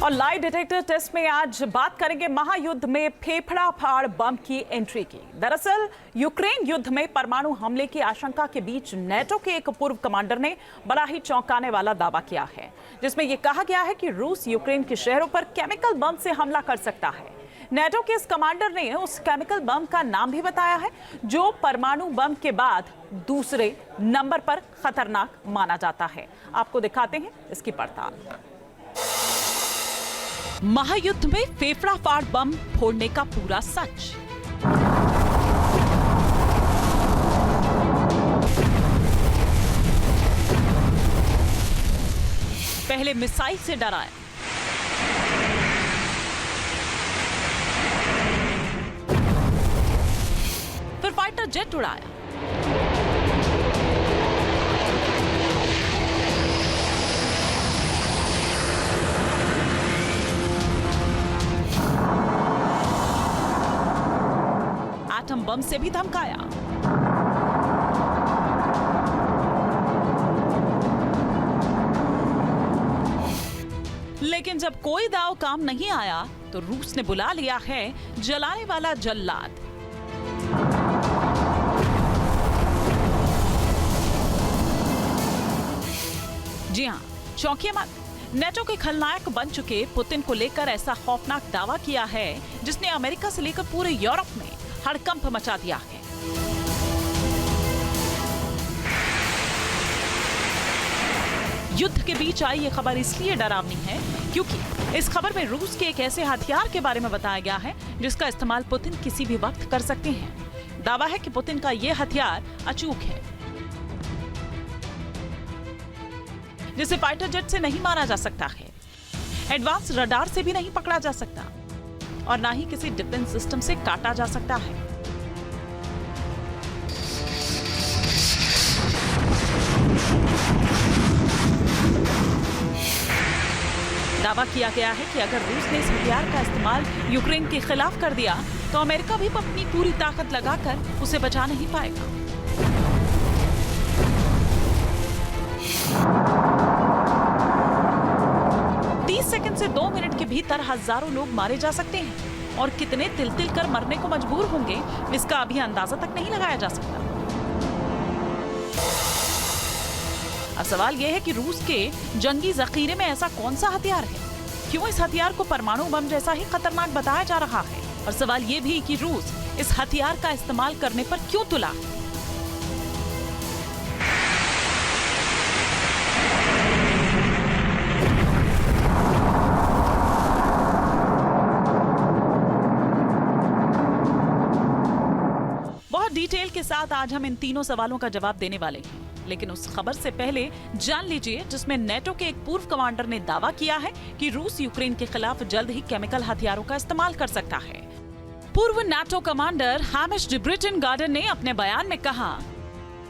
और lie detector test में आज बात करेंगे महायुद्ध में फेफड़ा फाड़ बम की एंट्री की। दरअसल यूक्रेन युद्ध में परमाणु हमले की आशंका के बीच नेटो के एक पूर्व कमांडर ने बड़ा ही चौंकाने वाला दावा किया है, जिसमें यह कहा गया है कि रूस यूक्रेन के शहरों पर केमिकल बम से हमला कर सकता है। नेटो के इस कमांडर ने उस केमिकल बम का नाम भी बताया है जो परमाणु बम के बाद दूसरे नंबर पर खतरनाक माना जाता है। आपको दिखाते हैं इसकी पड़ताल। महायुद्ध में फेफड़ा फाड़ बम फोड़ने का पूरा सच। पहले मिसाइल से डराया, फिर फाइटर जेट उड़ाया, एटम बम से भी धमकाया। लेकिन जब कोई दांव काम नहीं आया तो रूस ने बुला लिया है जलाने वाला जल्लाद। जी हां, चौंकिए मत। नेटो के खलनायक बन चुके पुतिन को लेकर ऐसा खौफनाक दावा किया है जिसने अमेरिका से लेकर पूरे यूरोप में हड़कंप मचा दिया है। युद्ध के बीच आई ये खबर इसलिए डरावनी है क्योंकि इस खबर में रूस के एक ऐसे हथियार के बारे में बताया गया है जिसका इस्तेमाल पुतिन किसी भी वक्त कर सकते हैं। दावा है कि पुतिन का ये हथियार अचूक है, जिसे फाइटर जेट से नहीं मारा जा सकता है, एडवांस रडार से भी नहीं पकड़ा जा सकता और ना ही किसी डिफेंस सिस्टम से काटा जा सकता है। दावा किया गया है कि अगर रूस ने इस हथियार का इस्तेमाल यूक्रेन के खिलाफ कर दिया तो अमेरिका भी अपनी पूरी ताकत लगाकर उसे बचा नहीं पाएगा। सेकंड से 2 मिनट के भीतर हजारों लोग मारे जा सकते हैं और कितने तिल तिल कर मरने को मजबूर होंगे इसका अभी अंदाजा तक नहीं लगाया जा सकता। अब सवाल यह है कि रूस के जंगी जखीरे में ऐसा कौन सा हथियार है, क्यों इस हथियार को परमाणु बम जैसा ही खतरनाक बताया जा रहा है, और सवाल यह भी कि रूस इस हथियार का इस्तेमाल करने पर क्यों तुला। डिटेल के साथ आज हम इन तीनों सवालों का जवाब देने वाले हैं, लेकिन उस खबर से पहले जान लीजिए जिसमें नेटो के एक पूर्व कमांडर ने दावा किया है कि रूस यूक्रेन के खिलाफ जल्द ही केमिकल हथियारों का इस्तेमाल कर सकता है। पूर्व NATO commander Hamish D Britain-garden ने अपने बयान में कहा,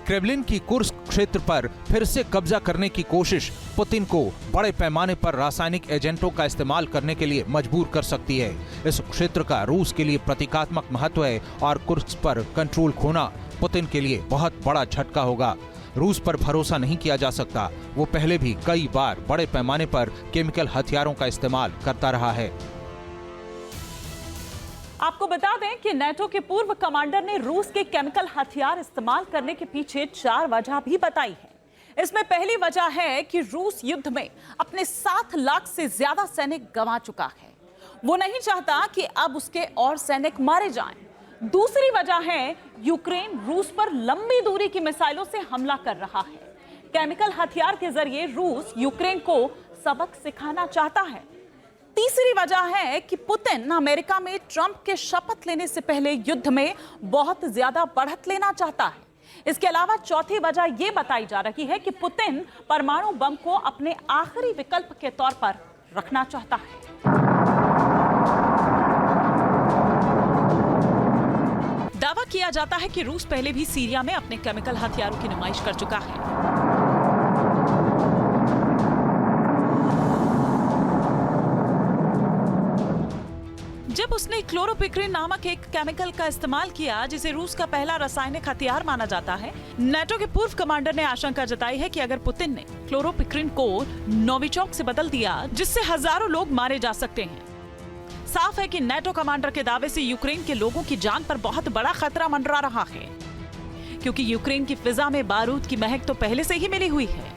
क्रेमलिन की कुर्स्क क्षेत्र पर फिर से कब्जा करने की कोशिश पुतिन को बड़े पैमाने पर रासायनिक एजेंटों का इस्तेमाल करने के लिए मजबूर कर सकती है। इस क्षेत्र का रूस के लिए प्रतीकात्मक महत्व है और कुर्स्क पर कंट्रोल खोना पुतिन के लिए बहुत बड़ा झटका होगा। रूस पर भरोसा नहीं किया जा सकता। वो पहले भी कई बार बड़े पैमाने पर केमिकल हथियारों का इस्तेमाल करता रहा है। आपको बता दें कि नेटो के पूर्व कमांडर ने रूस के केमिकल हथियार इस्तेमाल करने के पीछे 4 वजह भी बताई है। इसमें पहली वजह है कि रूस युद्ध में अपने 7 लाख से ज्यादा सैनिक गंवा चुका है। वो नहीं चाहता कि अब उसके और सैनिक मारे जाएं। दूसरी वजह है यूक्रेन रूस पर लंबी दूरी की मिसाइलों से हमला कर रहा है। केमिकल हथियार के जरिए रूस यूक्रेन को सबक सिखाना चाहता है। तीसरी वजह है कि पुतिन अमेरिका में ट्रंप के शपथ लेने से पहले युद्ध में बहुत ज्यादा बढ़त लेना चाहता है। इसके अलावा चौथी वजह यह बताई जा रही है कि पुतिन परमाणु बम को अपने आखिरी विकल्प के तौर पर रखना चाहता है। दावा किया जाता है कि रूस पहले भी सीरिया में अपने केमिकल हथियारों की नुमाइश कर चुका है। जब उसने क्लोरोपिक्रिन नामक एक केमिकल का इस्तेमाल किया, जिसे रूस का पहला रासायनिक हथियार माना जाता है, नाटो के पूर्व कमांडर ने आशंका जताई है कि अगर पुतिन ने क्लोरोपिक्रिन को नोविचोक से बदल दिया, जिससे हजारों लोग मारे जा सकते हैं। साफ है कि नाटो कमांडर के दावे से यूक्रेन के लोगों की जान पर बहुत बड़ा खतरा मंडरा रहा है, क्योंकि यूक्रेन की फिजा में बारूद की महक तो पहले से ही मिली हुई है।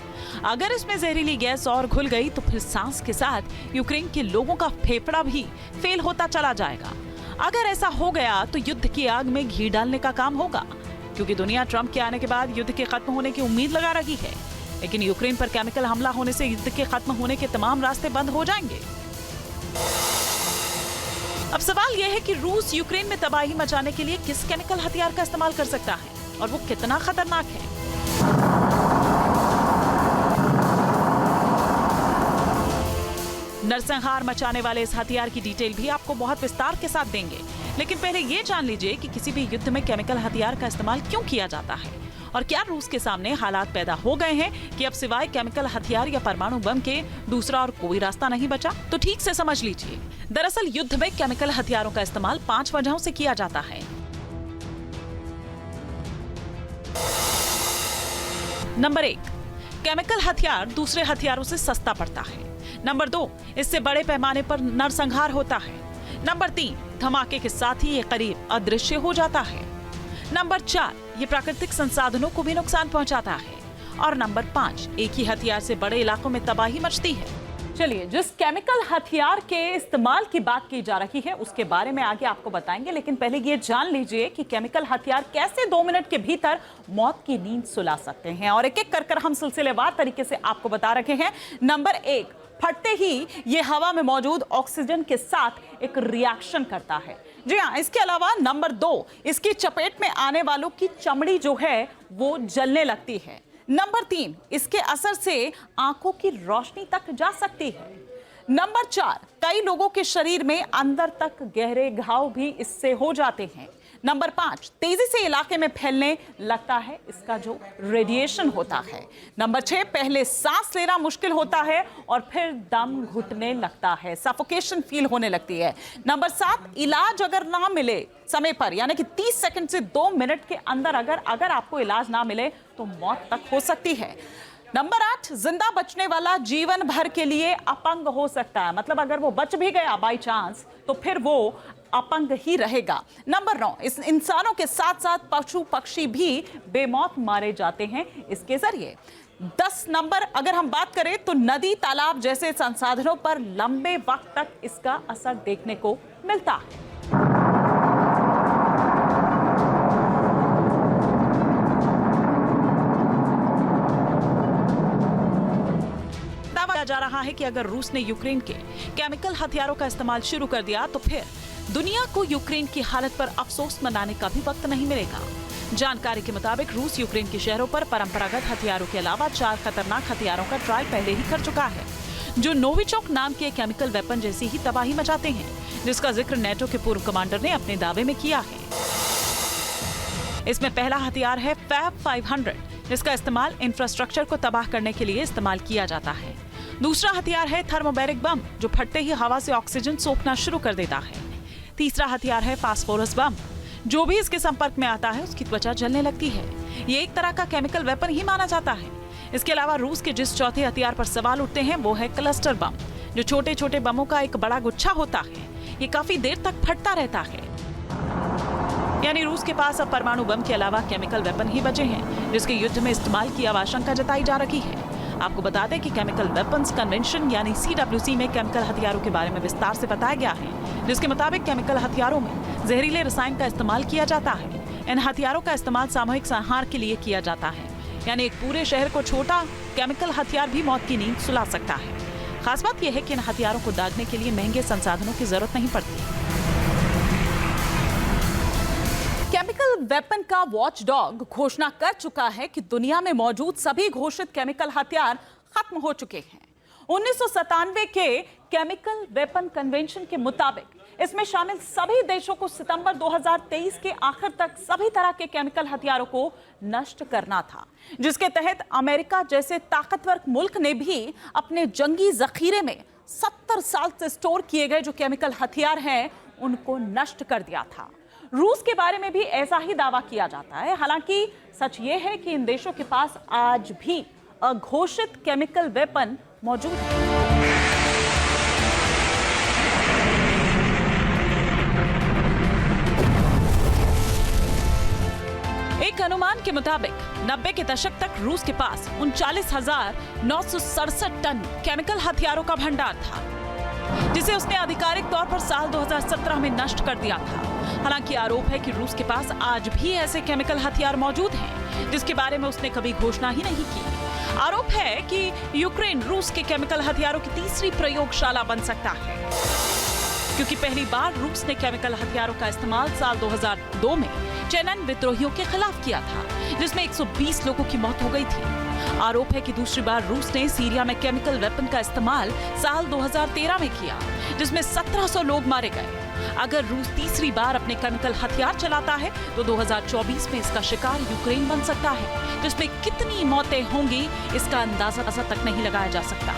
अगर इसमें जहरीली गैस और घुल गई तो फिर सांस के साथ यूक्रेन के लोगों का फेफड़ा भी फेल होता चला जाएगा। अगर ऐसा हो गया तो युद्ध की आग में घी डालने का काम होगा, क्योंकि दुनिया ट्रंप के आने के बाद युद्ध के खत्म होने की उम्मीद लगा रही है, लेकिन यूक्रेन पर केमिकल हमला होने से युद्ध के खत्म होने के तमाम रास्ते बंद हो जाएंगे। अब सवाल यह है कि रूस यूक्रेन में तबाही मचाने के लिए किस केमिकल हथियार का इस्तेमाल कर सकता है और वो कितना खतरनाक है। नरसंहार मचाने वाले इस हथियार की डिटेल भी आपको बहुत विस्तार के साथ देंगे, लेकिन पहले ये जान लीजिए कि किसी भी युद्ध में केमिकल हथियार का इस्तेमाल क्यों किया जाता है और क्या रूस के सामने हालात पैदा हो गए हैं कि अब सिवाय केमिकल हथियार या परमाणु बम के दूसरा और कोई रास्ता नहीं बचा। तो ठीक से समझ लीजिए, दरअसल युद्ध में केमिकल हथियारों का इस्तेमाल 5 वजहों से किया जाता है। नंबर 1, केमिकल हथियार दूसरे हथियारों से सस्ता पड़ता है। नंबर 2, इससे बड़े पैमाने पर नरसंहार होता है। नंबर 3, धमाके के साथ ही ये करीब अदृश्य हो जाता है। नंबर 4, ये प्राकृतिक संसाधनों को भी नुकसान पहुंचाता है। और नंबर 5, एक ही हथियार से बड़े इलाकों में तबाही मचती है। चलिए, जिस केमिकल हथियार के इस्तेमाल की बात की जा रही है उसके बारे में आगे आपको बताएंगे, लेकिन पहले ये जान लीजिए कि केमिकल हथियार कैसे 2 मिनट के भीतर मौत की नींद सुला सकते हैं, और एक एक कर हम सिलसिलेवार तरीके से आपको बता रहे हैं। नंबर 1, फटते ही ये हवा में मौजूद ऑक्सीजन के साथ एक रिएक्शन करता है। जी हाँ, इसके अलावा नंबर 2, इसकी चपेट में आने वालों की चमड़ी जो है वो जलने लगती है। नंबर 3, इसके असर से आंखों की रोशनी तक जा सकती है। नंबर 4, कई लोगों के शरीर में अंदर तक गहरे घाव भी इससे हो जाते हैं। नंबर 5, तेजी से इलाके में फैलने लगता है इसका जो रेडिएशन होता है। नंबर 6, पहले सांस लेना मुश्किल होता है और फिर दम घुटने लगता है, सफोकेशन फील होने लगती है। नंबर 7, इलाज अगर ना मिले समय पर, यानी कि 30 सेकंड से 2 मिनट के अंदर अगर आपको इलाज ना मिले तो मौत तक हो सकती है। नंबर 8, जिंदा बचने वाला जीवन भर के लिए अपंग हो सकता है, मतलब अगर वो बच भी गया बाई चांस तो फिर वो अपंग ही रहेगा। नंबर 9, इस इंसानों के साथ साथ पशु पक्षी भी बेमौत मारे जाते हैं इसके जरिए। 10 नंबर, अगर हम बात करें तो नदी तालाब जैसे संसाधनों पर लंबे वक्त तक इसका असर देखने को मिलता है। दावा जा रहा है कि अगर रूस ने यूक्रेन के केमिकल हथियारों का इस्तेमाल शुरू कर दिया तो फिर दुनिया को यूक्रेन की हालत पर अफसोस मनाने का भी वक्त नहीं मिलेगा। जानकारी के मुताबिक रूस यूक्रेन के शहरों पर परंपरागत हथियारों के अलावा 4 खतरनाक हथियारों का ट्रायल पहले ही कर चुका है, जो नोविचोक नाम के केमिकल वेपन जैसी ही तबाही मचाते हैं, जिसका जिक्र नाटो के पूर्व कमांडर ने अपने दावे में किया है। इसमें पहला हथियार है फैब 500, जिसका इस्तेमाल इंफ्रास्ट्रक्चर को तबाह करने के लिए इस्तेमाल किया जाता है। दूसरा हथियार है थर्मोबैरिक बम, जो फटते ही हवा से ऑक्सीजन सोखना शुरू कर देता है। तीसरा हथियार है फास्फोरस बम, जो भी इसके संपर्क में आता है उसकी त्वचा जलने लगती है। ये एक तरह का केमिकल वेपन ही माना जाता है। इसके अलावा रूस के जिस चौथे हथियार पर सवाल उठते हैं वो है क्लस्टर बम, जो छोटे छोटे बमों का एक बड़ा गुच्छा होता है। ये काफी देर तक फटता रहता है। यानी रूस के पास अब परमाणु बम के अलावा केमिकल वेपन ही बचे हैं, जिसके युद्ध में इस्तेमाल की आशंका जताई जा रही है। आपको बता दें कि केमिकल वेपन्स कन्वेंशन यानी CWC में केमिकल हथियारों के बारे में विस्तार से बताया गया है, जिसके मुताबिक केमिकल हथियारों में जहरीले रसायन का इस्तेमाल किया जाता है। इन हथियारों का इस्तेमाल सामूहिक संहार के लिए किया जाता है, यानी एक पूरे शहर को छोटा केमिकल हथियार भी मौत की नींद सुला सकता है। खास बात यह है कि इन हथियारों को दागने के लिए महंगे संसाधनों की जरूरत नहीं पड़ती। केमिकल वेपन का वॉचडॉग घोषणा कर चुका है कि दुनिया में मौजूद सभी घोषित केमिकल हथियार खत्म हो चुके हैं। 1997 के केमिकल वेपन कन्वेंशन के मुताबिक इसमें शामिल सभी देशों को सितंबर 2023 के आखिर तक सभी तरह के केमिकल हथियारों को नष्ट करना था, जिसके तहत अमेरिका जैसे ताकतवर मुल्क ने भी अपने जंगी जखीरे में 70 साल से स्टोर किए गए जो केमिकल हथियार हैं उनको नष्ट कर दिया था। रूस के बारे में भी ऐसा ही दावा किया जाता है। हालांकि सच ये है कि इन देशों के पास आज भी अघोषित केमिकल वेपन मौजूद है। एक अनुमान के मुताबिक 90 के दशक तक रूस के पास 39,967 टन केमिकल हथियारों का भंडार था, जिसे उसने आधिकारिक तौर पर साल 2017 में नष्ट कर दिया था। हालांकि आरोप है कि रूस के पास आज भी ऐसे केमिकल हथियार मौजूद हैं, जिसके बारे में उसने कभी घोषणा ही नहीं की। आरोप है कि यूक्रेन रूस के केमिकल हथियारों की तीसरी प्रयोगशाला बन सकता है, क्योंकि पहली बार रूस ने केमिकल हथियारों का इस्तेमाल साल 2002 में चेचन विद्रोहियों के खिलाफ किया था, जिसमें 120 लोगों की मौत हो गई थी। आरोप है कि दूसरी बार रूस ने सीरिया में केमिकल वेपन का इस्तेमाल साल 2013 में किया, जिसमें 1700 लोग मारे गए। अगर रूस तीसरी बार अपने केमिकल हथियार चलाता है तो 2024 में इसका शिकार यूक्रेन बन सकता है, जिसमें कितनी मौतें होंगी इसका अंदाजा तक नहीं लगाया जा सकता।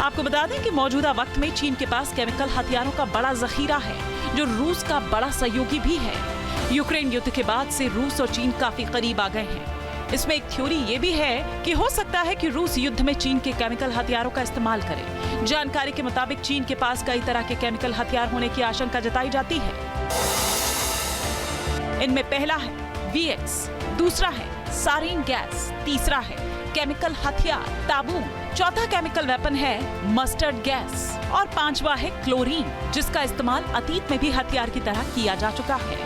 आपको बता दें कि मौजूदा वक्त में चीन के पास केमिकल हथियारों का बड़ा जखीरा है, जो रूस का बड़ा सहयोगी भी है। यूक्रेन युद्ध के बाद से रूस और चीन काफी करीब आ गए हैं। इसमें एक थ्योरी ये भी है कि हो सकता है कि रूस युद्ध में चीन के केमिकल हथियारों का इस्तेमाल करे। जानकारी के मुताबिक चीन के पास कई तरह के केमिकल हथियार होने की आशंका जताई जाती है। इनमें पहला है VX, दूसरा है सारीन गैस, तीसरा है केमिकल हथियार ताबून, चौथा केमिकल वेपन है मस्टर्ड गैस और पांचवा है क्लोरीन, जिसका इस्तेमाल अतीत में भी हथियार की तरह किया जा चुका है।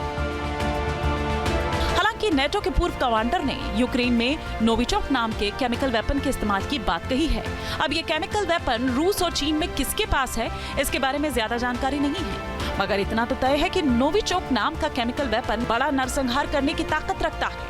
हालांकि नेटो के पूर्व कमांडर ने यूक्रेन में नोविचोक नाम के केमिकल वेपन के इस्तेमाल की बात कही है। अब ये केमिकल वेपन रूस और चीन में किसके पास है, इसके बारे में ज्यादा जानकारी नहीं है, मगर इतना तो तय है कि नोविचोक नाम का केमिकल वेपन बड़ा नरसंहार करने की ताकत रखता है।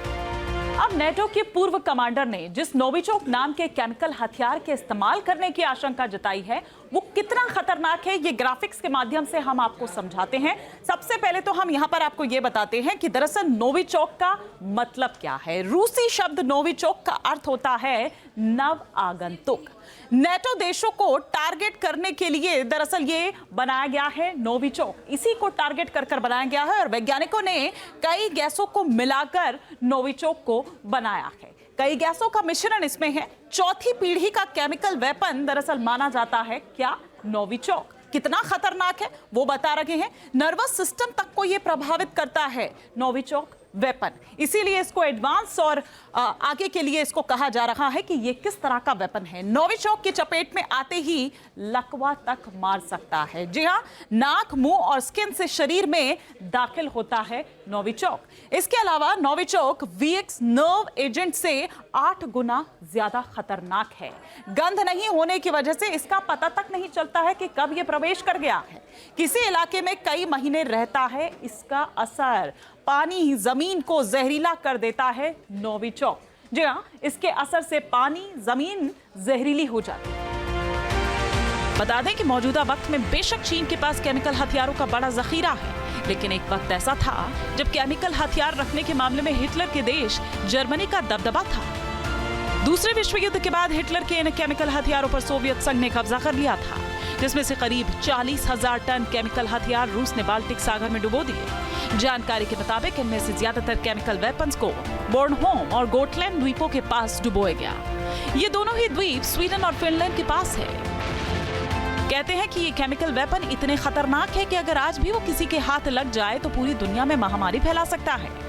अब नेटो के पूर्व कमांडर ने जिस नोविचोक नाम के केमिकल हथियार के इस्तेमाल करने की आशंका जताई है, वो कितना खतरनाक है, ये ग्राफिक्स के माध्यम से हम आपको समझाते हैं। सबसे पहले तो हम यहाँ पर आपको ये बताते हैं कि दरअसल नोविचोक का मतलब क्या है। रूसी शब्द नोविचोक का अर्थ होता है नव आगंतुक। नेटो देशों को टारगेट करने के लिए दरअसल ये बनाया गया है नोविचोक, इसी को टारगेट कर बनाया गया है और वैज्ञानिकों ने कई गैसों को मिलाकर नोविचोक को बनाया है। कई गैसों का मिश्रण इसमें है। चौथी पीढ़ी का केमिकल वेपन दरअसल माना जाता है क्या, नोविचोक। कितना खतरनाक है वो बता रहे हैं। नर्वस सिस्टम तक को ये प्रभावित करता है नोविचोक वेपन, इसीलिए इसको एडवांस और आगे के लिए इसको कहा जा रहा है कि ये किस तरह का वेपन है। नोविचोक की चपेट में आते ही लकवा तक मार सकता है। जी हाँ, नाक, मुंह और स्किन से शरीर में दाखिल होता है नोविचोक। इसके अलावा नोविचोक VX नर्व एजेंट से 8 गुना ज्यादा खतरनाक है। गंध नहीं होने की वजह से इसका पता तक नहीं चलता है कि कब ये प्रवेश कर गया है। किसी इलाके में कई महीने रहता है इसका असर। पानी जमीन को जहरीला कर देता है नोविचोक। जी हाँ, इसके असर से पानी, जमीन जहरीली हो जाती है। बता दें कि मौजूदा वक्त में बेशक चीन के पास केमिकल हथियारों का बड़ा जखीरा है, लेकिन एक वक्त ऐसा था जब केमिकल हथियार रखने के मामले में हिटलर के देश जर्मनी का दबदबा था। दूसरे विश्व युद्ध के बाद हिटलर के इन केमिकल हथियारों पर सोवियत संघ ने कब्जा कर लिया था, जिसमें से करीब 40,000 टन केमिकल हथियार रूस ने बाल्टिक सागर में डुबो दिए। जानकारी के मुताबिक इनमें से ज्यादातर केमिकल वेपन्स को बोर्नहोम और गोटलैंड द्वीपों के पास डुबोया गया। ये दोनों ही द्वीप स्वीडन और फिनलैंड के पास है। कहते हैं कि ये केमिकल वेपन इतने खतरनाक है कि अगर आज भी वो किसी के हाथ लग जाए तो पूरी दुनिया में महामारी फैला सकता है।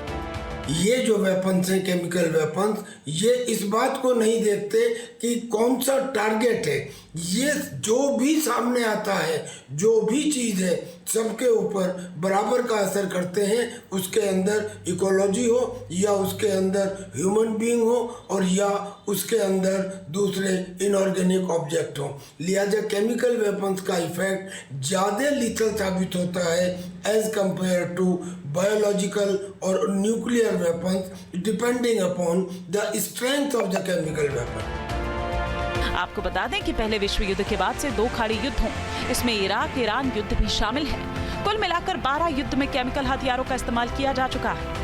ये जो वेपन्स हैं, केमिकल वेपन्स, ये इस बात को नहीं देखते कि कौन सा टारगेट है। ये जो भी सामने आता है, जो भी चीज़ है, सबके ऊपर बराबर का असर करते हैं। उसके अंदर इकोलॉजी हो या उसके अंदर ह्यूमन बीइंग हो और या उसके अंदर दूसरे इनऑर्गेनिक ऑब्जेक्ट हो। लिहाजा केमिकल वेपन्स का इफेक्ट ज़्यादा लीथल साबित होता है एज कंपेयर टू बायोलॉजिकल और nuclear weapons, depending upon the strength of the chemical weapon. आपको बता दें कि पहले विश्व युद्ध के बाद से 2 खाड़ी युद्ध हों, इसमें इराक ईरान युद्ध भी शामिल है। कुल मिलाकर 12 युद्ध में केमिकल हथियारों का इस्तेमाल किया जा चुका है।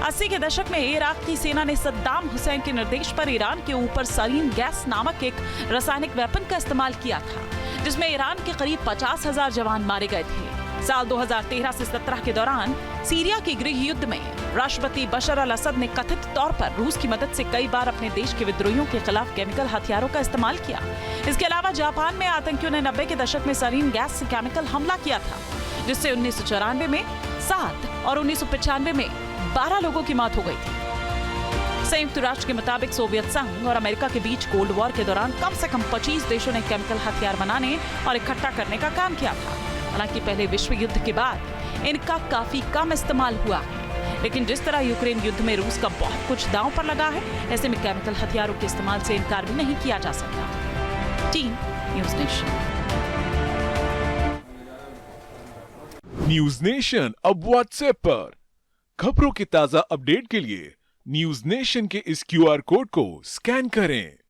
80 के दशक में इराक की सेना ने सद्दाम हुसैन के निर्देश पर ईरान के ऊपर सारीन गैस नामक एक रासायनिक वेपन का इस्तेमाल किया था, जिसमें ईरान के करीब 50,000 जवान मारे गए थे। साल 2013 से 17 के दौरान सीरिया के गृह युद्ध में राष्ट्रपति बशर अल असद ने कथित तौर पर रूस की मदद से कई बार अपने देश के विद्रोहियों के खिलाफ केमिकल हथियारों का इस्तेमाल किया। इसके अलावा जापान में आतंकियों ने 90 के दशक में सरीन गैस से केमिकल हमला किया था, जिससे 1994 में 7 और 1995 में 12 लोगों की मौत हो गई थी। संयुक्त राष्ट्र के मुताबिक सोवियत संघ और अमेरिका के बीच कोल्ड वॉर के दौरान कम से कम 25 देशों ने केमिकल हथियार बनाने और इकट्ठा करने का काम किया था। हालांकि पहले विश्व युद्ध के बाद इनका काफी कम इस्तेमाल हुआ है, लेकिन जिस तरह यूक्रेन युद्ध में रूस का बहुत कुछ दांव पर लगा है, ऐसे में केमिकल हथियारों के इस्तेमाल से इनकार भी नहीं किया जा सकता। Team news nation. News nation अब व्हाट्सएप पर खबरों की ताजा अपडेट के लिए न्यूज़ नेशन के इस QR कोड को स्कैन करें।